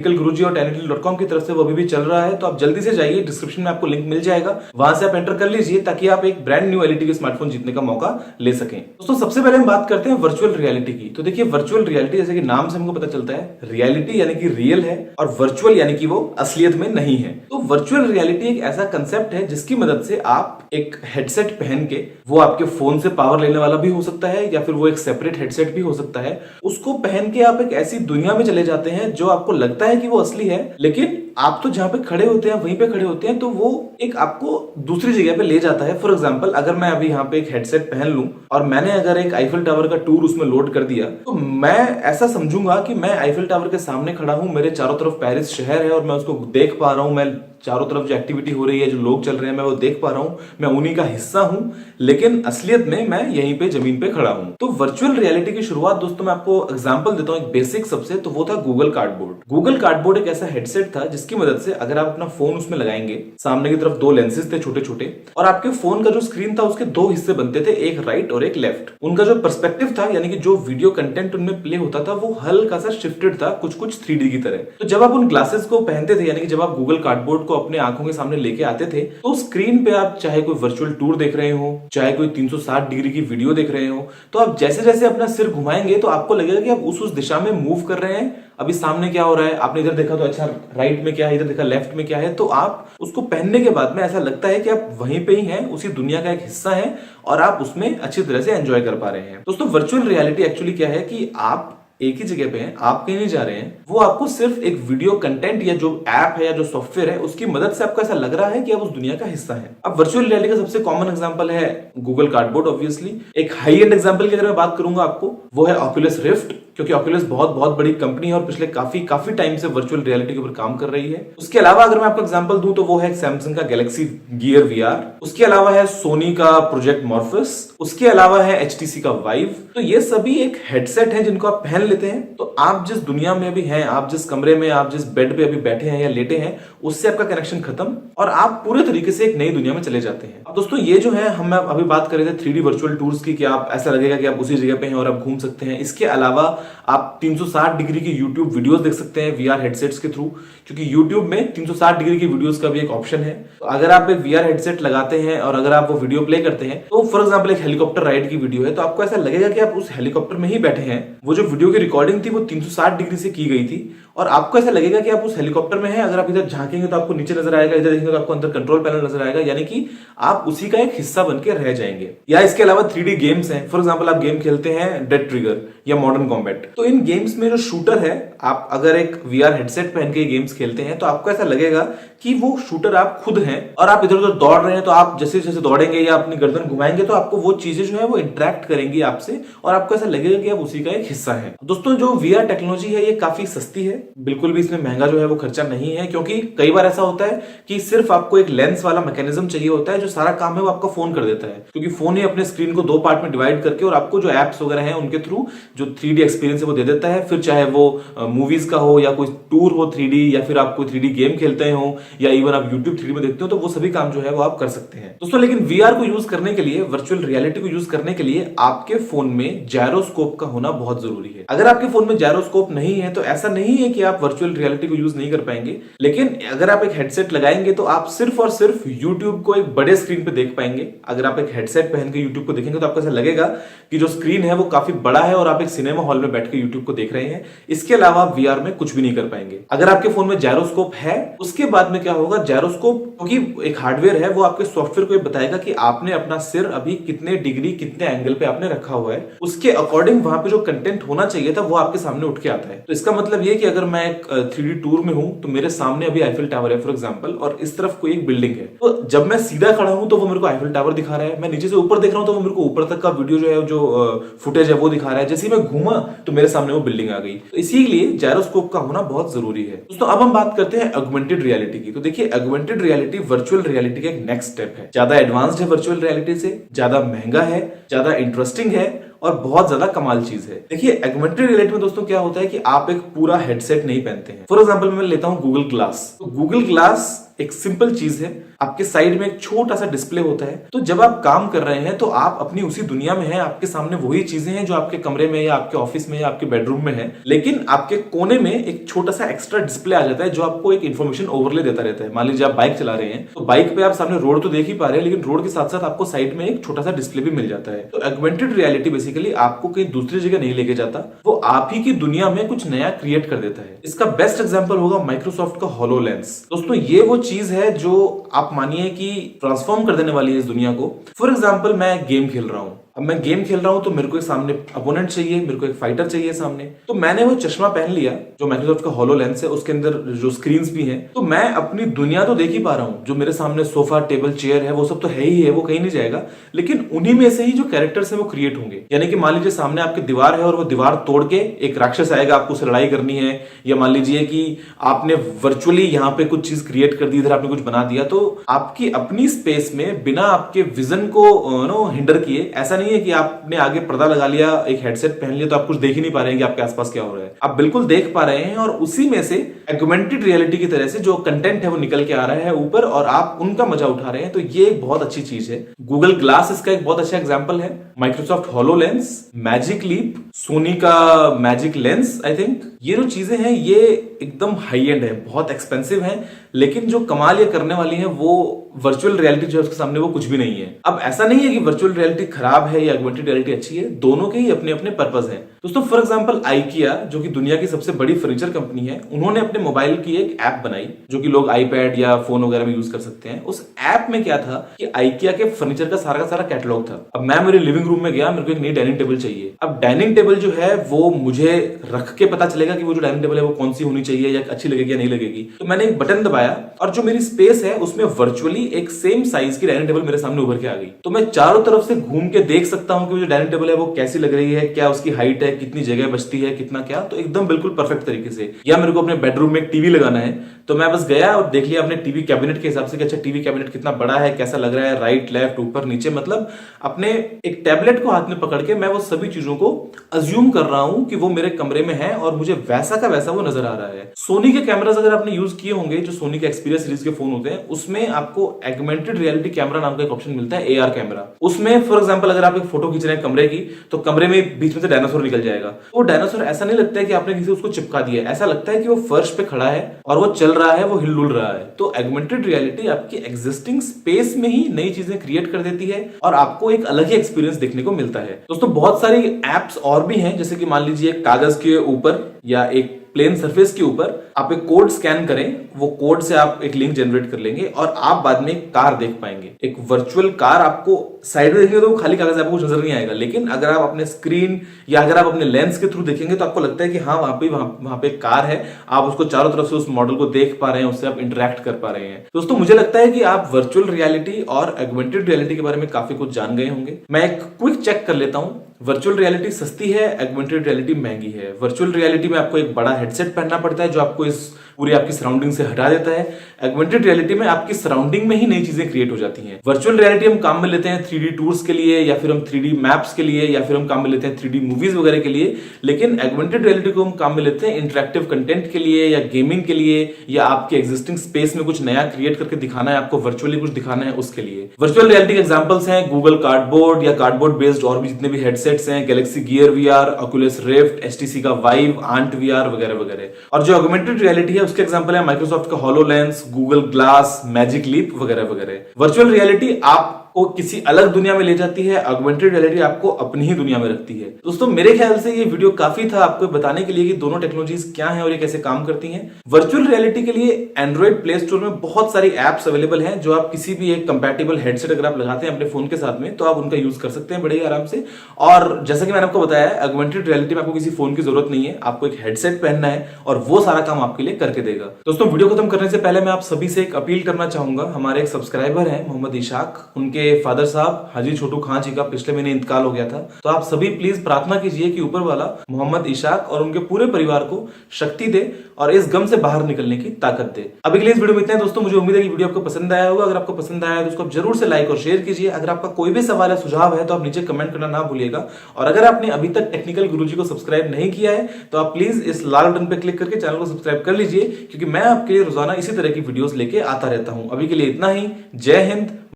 गुरुजी और tanytal.com की तरफ से वो अभी भी चल रहा है, तो आप जल्दी से जाइए, डिस्क्रिप्शन में आपको लिंक मिल जाएगा, वहां से आप एंटर कर लीजिए ताकि आप एक ब्रांड न्यू एलईडी के स्मार्टफोन जीतने का मौका ले सकें। दोस्तों सबसे पहले हम बात करते हैं वर्चुअल रियलिटी की। तो देखिए वर्चुअल रियलिटी जैसे कि नाम से हमको पता चलता है, रियलिटी यानी कि रियल है और वर्चुअल यानी कि वो असलियत में नहीं है। तो वर्चुअल रियलिटी एक ऐसा कंसेप्ट है जिसकी मदद से आप एक हेडसेट पहन के, वो आपके फोन से पावर लेने वाला भी हो सकता है या फिर वो एक सेपरेट हेडसेट भी हो सकता है, उसको पहन के आप एक ऐसी दुनिया में चले जाते हैं जो आपको लगता है कि वो असली है, लेकिन आप तो जहां पे खड़े होते हैं वहीं पे खड़े होते हैं, तो वो एक आपको दूसरी जगह पे ले जाता है। फॉर एग्जांपल अगर मैं अभी यहाँ पे एक हेडसेट पहन लूं और मैंने अगर एक आईफिल टावर का टूर उसमें लोड कर दिया, तो मैं ऐसा समझूंगा कि मैं आईफिल टावर के सामने खड़ा हूं, मेरे चारों तरफ पेरिस शहर है और मैं उसको देख पा रहा हूं, मैं चारों तरफ जो एक्टिविटी हो रही है, जो लोग चल रहे हैं, मैं वो देख पा रहा हूं, मैं उन्हीं का हिस्सा हूं, लेकिन असलियत में मैं यहीं पे जमीन पे खड़ा हूं। तो वर्चुअल रियलिटी की शुरुआत दोस्तों मैं आपको एग्जांपल देता हूं एक बेसिक सबसे, तो वो था गूगल कार्डबोर्ड। गूगल कार्डबोर्ड एक ऐसा हेडसेट था जिसकी मदद से अगर आप अपना फोन उसमें लगाएंगे, सामने की तरफ दो लेंसेज थे छोटे छोटे, और आपके फोन का जो स्क्रीन था उसके दो हिस्से बनते थे, एक राइट और एक लेफ्ट। उनका जो पर्सपेक्टिव था यानी कि जो वीडियो कंटेंट उनमें प्ले होता था वो हल्का सा शिफ्टेड था, कुछ कुछ 3D की तरह। तो जब आप उन ग्लासेस को पहनते थे, यानी कि जब आप गूगल कार्डबोर्ड को अपने आंखों के सामने लेके आते थे, तो स्क्रीन पे आप चाहे कोई वर्चुअल टूर देख रहे हो, चाहे कोई 360 डिग्री की वीडियो देख रहे हो, तो आप जैसे जैसे अपना सिर घुमाएंगे तो आपको लगेगा कि आप उस दिशा में मूव कर रहे हैं। अभी सामने क्या हो रहा है, आपने इधर देखा तो अच्छा राइट में क्या है, इधर देखा लेफ्ट में क्या है, तो आप उसको पहनने के बाद में ऐसा लगता है कि आप वहीं पे ही हैं, उसी दुनिया का एक हिस्सा है और आप उसमें अच्छी तरह से एंजॉय कर पा रहे हैं। दोस्तों वर्चुअल रियलिटी एक्चुअली क्या है कि आप एक ही जगह पे हैं, आप कहीं नहीं जा रहे हैं, वो आपको सिर्फ एक वीडियो कंटेंट या जो ऐप है या जो सॉफ्टवेयर है उसकी मदद से आपको ऐसा लग रहा है कि आप उस दुनिया का हिस्सा हैं। अब वर्चुअल रियलिटी का सबसे कॉमन एग्जांपल है गूगल कार्डबोर्ड ऑब्वियसली। एक हाई एंड एग्जांपल की अगर मैं बात करूंगा आपको, वो है ऑक्यूलस रिफ्ट, क्योंकि ऑक्यूलस बहुत बड़ी कंपनी है और पिछले काफी टाइम से वर्चुअल रियलिटी के ऊपर काम कर रही है। उसके अलावा अगर मैं आपको एग्जांपल दूं तो वो है सैमसंग का गैलेक्सी गियर वीआर, उसके अलावा है सोनी का प्रोजेक्ट मॉर्फस, उसके अलावा है एचटीसी का वाइव। तो ये सभी एक हेडसेट है जिनको आप पहन लेते हैं, तो आप जिस दुनिया में अभी हैं, आप जिस कमरे में, आप जिस बेड पे अभी बैठे हैं या लेटे हैं, उससे आपका कनेक्शन खत्म और आप पूरे तरीके से एक नई दुनिया में चले जाते हैं। अब दोस्तों ये जो है, हम अभी बात कर रहे थे 3D वर्चुअल टूर्स की, कि आप ऐसा लगेगा कि आप उसी जगह पे हैं और आप घूम सकते हैं। इसके अलावा आप 360 डिग्री की यूट्यूब वीडियोस देख सकते हैं वीआर हेडसेट्स के थ्रू, क्योंकि यूट्यूब में 360 डिग्री की वीडियोस का भी एक ऑप्शन है। तो अगर आप एक वीआर हेडसेट लगाते हैं और अगर आप वो वीडियो प्ले करते हैं, तो फॉर एग्जांपल एक हेलीकॉप्टर राइड की वीडियो है, तो आपको ऐसा लगेगा कि आप उस हेलीकॉप्टर में ही बैठे हैं। वो जो वीडियो की रिकॉर्डिंग थी वो 360 डिग्री से की गई थी और आपको ऐसा लगेगा कि आप उस हेलीकॉप्टर में हैं। अगर आप इधर झांकेंगे तो आपको नीचे नजर आएगा, इधर देखेंगे तो आपको अंदर कंट्रोल पैनल नजर आएगा, यानी कि आप उसी का एक हिस्सा बन के रह जाएंगे। या इसके अलावा 3D गेम्स हैं, फॉर एग्जांपल आप गेम खेलते हैं डेड ट्रिगर या मॉडर्न कॉम्बैट, तो इन गेम्स में जो शूटर है, आप अगर एक वीआर हेडसेट पहन के गेम्स खेलते हैं तो आपको ऐसा लगेगा कि वो शूटर आप खुद हैं और आप इधर उधर दौड़ रहे हैं। तो आप जैसे जैसे दौड़ेंगे या अपनी गर्दन घुमाएंगे तो आपको वो चीजें जो है वो इंटरेक्ट करेंगी आपसे और आपको ऐसा लगेगा कि आप उसी का एक हिस्सा है। दोस्तों जो वीआर टेक्नोलॉजी है ये काफी सस्ती है, बिल्कुल भी इसमें महंगा जो है वो खर्चा नहीं है, क्योंकि कई बार ऐसा होता है कि सिर्फ आपको एक लेंस वाला मैकेनिज्म चाहिए होता है, जो सारा काम है वो आपका फोन कर देता है, क्योंकि फोन ही अपने स्क्रीन को दो पार्ट में डिवाइड करके और आपको जो एप्स वगैरह हैं उनके थ्रू जो 3D एक्सपीरियंस है वो दे देता है। फिर चाहे वो मूवीज का हो या कोई टूर हो 3D, या फिर आप कोई 3D गेम खेलते हो या इवन आप यूट्यूब 3D में देखते हो, तो वो सभी काम जो है वो आप कर सकते हैं। दोस्तों लेकिन वीआर को यूज करने के लिए, वर्चुअल रियलिटी को यूज करने के लिए आपके फोन में जायरोस्कोप का होना बहुत जरूरी है। अगर आपके फोन में जायरोस्कोप नहीं है तो ऐसा नहीं है कि आप वर्चुअल रियलिटी को यूज नहीं कर पाएंगे, लेकिन अगर आप एक हेडसेट लगाएंगे तो आप सिर्फ और सिर्फ यूट्यूब को एक बड़े स्क्रीन पे देख पाएंगे। अगर आप एक हेडसेट पहन के यूट्यूब को देखेंगे तो आपको ऐसा लगेगा कि जो स्क्रीन है वो काफी बड़ा है और आप एक सिनेमा हॉल में बैठ के यूट्यूब को देख रहे हैं। इसके अलावा वीआर में कुछ भी नहीं कर पाएंगे। अगर आपके फोन में जायरोस्कोप है, उसके बाद में क्या होगा, जायरोस्कोप क्योंकि एक हार्डवेयर है, वो आपके सॉफ्टवेयर को बताएगा कि आपने अपना सिर अभी कितने डिग्री कितने एंगल पे आपने रखा हुआ है, उसके अकॉर्डिंग वहां पे जो कंटेंट होना चाहिए था वो आपके सामने उठ के आता है। तो इसका मतलब ये कि अगर मैं एक 3D टूर में हूं तो मेरे सामने अभी आईफिल टावर है फॉर एग्जांपल, और इस तरफ कोई एक बिल्डिंग है, तो जब मैं सीधा खड़ा हूं तो वो मेरे को आईफिल टावर दिखा रहा है, मैं नीचे से ऊपर देख रहा हूं तो वो मेरे को ऊपर तक का वीडियो जो है, जो फुटेज है वो दिखा रहा है। जैसे ही मैं घूमा तो मेरे सामने वो बिल्डिंग आ गई। तो इसीलिए जायरोस्कोप का होना बहुत जरूरी है। दोस्तों अब हम बात करते हैं ऑगमेंटेड रियलिटी की। तो देखिए ऑगमेंटेड रियलिटी वर्चुअल रियलिटी का एक नेक्स्ट स्टेप है, ज्यादा एडवांस्ड है वर्चुअल रियलिटी से, ज्यादा महंगा है, ज्यादा इंटरेस्टिंग है और बहुत ज्यादा कमाल चीज है। देखिए एगमेंटेड रियलिटी में दोस्तों क्या होता है कि आप एक पूरा हेडसेट नहीं पहनते हैं। फॉर एग्जाम्पल मैं लेता हूं गूगल ग्लास। तो गूगल ग्लास एक सिंपल चीज है, आपके साइड में एक छोटा सा डिस्प्ले होता है। तो जब आप काम कर रहे हैं तो आप अपनी उसी दुनिया में हैं, आपके सामने वही चीजें हैं जो आपके कमरे में या आपके ऑफिस में या आपके बेडरूम में है, लेकिन आपके कोने में एक छोटा सा एक्स्ट्रा डिस्प्ले आ जाता है जो आपको एक इन्फॉर्मेशन ओवरले देता रहता है। मान लीजिए आप बाइक चला रहे हैं तो बाइक पे आप सामने रोड तो देख ही पा रहे हैं, लेकिन रोड के साथ साथ आपको साइड में एक छोटा सा डिस्प्ले भी मिल जाता है। तो एगमेंटेड रियलिटी बेसिकली आपको कहीं दूसरी जगह नहीं लेके जाता, वो आप ही की दुनिया में कुछ नया क्रिएट कर देता है। इसका बेस्ट एग्जांपल होगा माइक्रोसॉफ्ट का HoloLens। दोस्तों ये वो चीज है जो आप मानिए कि ट्रांसफॉर्म कर देने वाली है इस दुनिया को। फॉर एग्जाम्पल मैं गेम खेल रहा हूं, अब मैं गेम खेल रहा हूं तो मेरे को एक सामने अपोनेंट चाहिए, मेरे को एक फाइटर चाहिए सामने। तो मैंने वो चश्मा पहन लिया जो माइक्रोसॉफ्ट का HoloLens है, उसके अंदर जो स्क्रीन्स भी हैं, तो मैं अपनी दुनिया तो देख ही पा रहा हूं। जो मेरे सामने सोफा टेबल चेयर है वो सब तो है ही है, वो कहीं नहीं जाएगा, लेकिन उन्हीं में से ही जो कैरेक्टर्स है वो क्रिएट होंगे। यानी कि मान लीजिए सामने आपकी दीवार है और वो दीवार तोड़ के एक राक्षस आएगा, आपको उससे लड़ाई करनी है, या मान लीजिए कि आपने वर्चुअली यहाँ पे कुछ चीज क्रिएट कर दी, इधर आपने कुछ बना दिया, तो आपकी अपनी स्पेस में बिना आपके विजन को हिंडर किए, ऐसा नहीं है कि आपने आगे पर्दा लगा लिया, एक हेडसेट पहन लिया तो आप कुछ देख ही नहीं पा रहे हैं कि आपके आसपास क्या हो रहा है। आप बिल्कुल देख पा रहे हैं और उसी में से एगमेंटेड रियलिटी की तरह से जो कंटेंट है वो निकल के आ रहा है ऊपर और आप उनका मजा उठा रहे हैं। तो ये एक बहुत अच्छी चीज है। गूगल ग्लास इसका एक बहुत अच्छा एग्जांपल है, Microsoft HoloLens, Magic Leap, Sony का मैजिक लेंस, आई थिंक ये जो चीजें हैं ये एकदम हाई एंड है, बहुत एक्सपेंसिव है, लेकिन जो कमाल ये करने वाली है वो वर्चुअल रियलिटी जो है उसके सामने वो कुछ भी नहीं है। अब ऐसा नहीं है कि वर्चुअल रियलिटी खराब है या एगमेंटेड रियलिटी अच्छी है, दोनों के ही अपने अपने पर्पस हैं। दोस्तों फॉर एग्जांपल IKEA जो कि दुनिया की सबसे बड़ी फर्नीचर कंपनी है, उन्होंने अपने मोबाइल की एक ऐप बनाई जो कि लोग आईपैड या फोन वगैरह में यूज कर सकते हैं। उस ऐप में क्या था कि IKEA के फर्नीचर का सारा कैटलॉग था। अब मैं मेरे लिविंग रूम में गया, मेरे को एक नई डाइनिंग टेबल चाहिए। अब डाइनिंग टेबल जो है वो मुझे रख के पता चलेगा कि वो जो डाइनिंग टेबल है वो कौन सी होनी चाहिए या अच्छी लगेगी या नहीं लगेगी। तो मैंने एक बटन दबाया और जो मेरी स्पेस है उसमें वर्चुअली एक सेम साइज की डाइनिंग टेबल मेरे सामने उभर के आ गई। तो मैं चारों तरफ से घूम के देख सकता हूं कि वो जो डाइनिंग टेबल है वो कैसी लग रही है, क्या उसकी हाइट है, कितनी जगह बचती है, कितना क्या, तो एकदम बिल्कुल परफेक्ट तरीके से। या मेरे को अपने बेडरूम में एक टीवी लगाना है तो मैं बस गया और देख लिया अपने टीवी कैबिनेट के हिसाब से कि अच्छा टीवी कैबिनेट कितना बड़ा है, कैसा लग रहा है, राइट लेफ्ट ऊपर नीचे, मतलब अपने एक टैबलेट को हाथ में पकड़ के मैं वो सभी चीजों को अज्यूम कर रहा हूं कि वो मेरे कमरे में है और मुझे वैसा का वैसा वो नजर आ रहा है। सोनी के कैमरास अगर आपने यूज किए होंगे, जो सोनी के एक्सपीरियंस सीरीज के फोन होते हैं, उसमें आपको एगमेंटेड रियलिटी कैमरा नाम का एक ऑप्शन मिलता है, AR कैमरा। उसमें फॉर एग्जांपल अगर आप एक फोटो खींच रहे हैं कमरे की, तो कमरे में बीच में से डायनासोर निकल जाएगा। वो डायनासोर ऐसा नहीं लगता है कि आपने किसी उसको चिपका दिया है, ऐसा लगता है कि वो फर्श पे खड़ा है और वो चल रहा है, वो हिलडुल रहा है। तो एगमेंटेड रियलिटी आपकी एग्जिस्टिंग स्पेस में ही नई चीजें क्रिएट कर देती है और आपको एक अलग ही एक्सपीरियंस देखने को मिलता है। दोस्तों बहुत सारी एप्स और भी हैं, जैसे कि मान लीजिए कागज के ऊपर या एक प्लेन सरफेस के ऊपर आप एक कोड स्कैन करें, वो कोड से आप एक लिंक जनरेट कर लेंगे और आप बाद में एक कार देख पाएंगे। एक वर्चुअल कार आपको साइड में देखेंगे तो खाली कागज आपको कुछ नजर नहीं आएगा, लेकिन अगर आप अपने स्क्रीन या अगर आप अपने लेंस के थ्रू देखेंगे तो आपको लगता है कि हाँ वहां पे एक कार है, आप उसको चारों तरफ से उस मॉडल को देख पा रहे हैं, उससे आप इंटरेक्ट कर पा रहे हैं। दोस्तों मुझे लगता है कि आप वर्चुअल रियलिटी और एगमेंटेड रियलिटी के बारे में काफी कुछ जान गए होंगे। मैं एक क्विक चेक कर लेता हूं। वर्चुअल रियलिटी सस्ती है, एगमेंटेड रियलिटी महंगी है। वर्चुअल रियलिटी में आपको एक बड़ा हेडसेट पहनना पड़ता है जो आपको इस पूरी आपकी सराउंडिंग से हटा देता है। एगमेंटेड रियलिटी में आपकी सराउंडिंग में ही नई चीजें क्रिएट हो जाती हैं। वर्चुअल रियलिटी हम काम में लेते हैं 3D टूर्स के लिए, या फिर हम 3D मैप्स के लिए, या फिर हम काम में लेते हैं 3D मूवीज वगैरह के लिए, लेकिन एगमेंटेड रियलिटी को हम काम में लेते हैं इंटरेक्टिव कंटेंट के लिए या गेमिंग के लिए, या आपके एग्जिस्टिंग स्पेस में कुछ नया क्रिएट करके दिखाना है, आपको वर्चुअली कुछ दिखाना है, उसके लिए। वर्चुअल रियलिटी के एग्जांपल्स हैं गूगल कार्डबोर्ड या कार्डबोर्ड बेस्ड और भी जितने भी हेडसेट्स हैं, Galaxy gear VR, Oculus rift, HTC का Vive, आंट VR वगैरह वगैरह। और जो एगमेंटेड रियलिटी है उसके एग्जांपल है माइक्रोसॉफ्ट का HoloLens, Google Glass, Magic Leap वगैरह वगैरह। वर्चुअल रियलिटी आपको किसी अलग दुनिया में ले जाती है, एगमेंटेड रियलिटी आपको अपनी ही दुनिया में रखती है। दोस्तों मेरे ख्याल से ये वीडियो काफी था आपको बताने के लिए कि दोनों टेक्नोलॉजीज क्या हैं और ये कैसे काम करती हैं। वर्चुअल रियलिटी के लिए एंड्रॉइड प्ले स्टोर में बहुत सारी एप्स अवेलेबल हैं जो आप किसी भी एक कंपैटिबल हेडसेट अगर आप लगाते हैं अपने फोन के साथ में तो आप उनका यूज कर सकते हैं बड़े ही आराम से। और जैसा कि मैंने आपको बताया, एगमेंटेड रियलिटी में आपको किसी फोन की जरूरत नहीं है, आपको एक हेडसेट पहनना है और वो सारा काम आपके लिए करके देगा। दोस्तों वीडियो खत्म करने से पहले मैं आप सभी से एक अपील करना चाहूंगा। हमारे एक सब्सक्राइबर हैं मोहम्मद इशाक, उनके उनके फादर साहब हाजी छोटू खां जी का पिछले महीने इंतकाल हो गया था। तो आप सभी प्लीज प्रार्थना कीजिए कि ऊपर वाला मोहम्मद इशाक और उनके पूरे परिवार को शक्ति दे और इस गम से बाहर निकलने की ताकत दे। अभी के लिए इस वीडियो में इतना है दोस्तों। मुझे उम्मीद है कि वीडियो आपको पसंद आया होगा। अगर आपको पसंद आया है तो उसको आप जरूर से लाइक और शेयर कीजिए। अगर आपका कोई भी सवाल या सुझाव है तो आप नीचे कमेंट करना ना भूलिएगा। और अगर आपने अभी तक टेक्निकल गुरुजी को सब्सक्राइब नहीं किया है तो आप प्लीज इस लाल बटन पर क्लिक करके चैनल को सब्सक्राइब कर लीजिए, क्योंकि मैं आपके लिए रोजाना इसी तरह की वीडियोस लेके आता रहता हूं। अभी के लिए इतना ही। जय हिंद।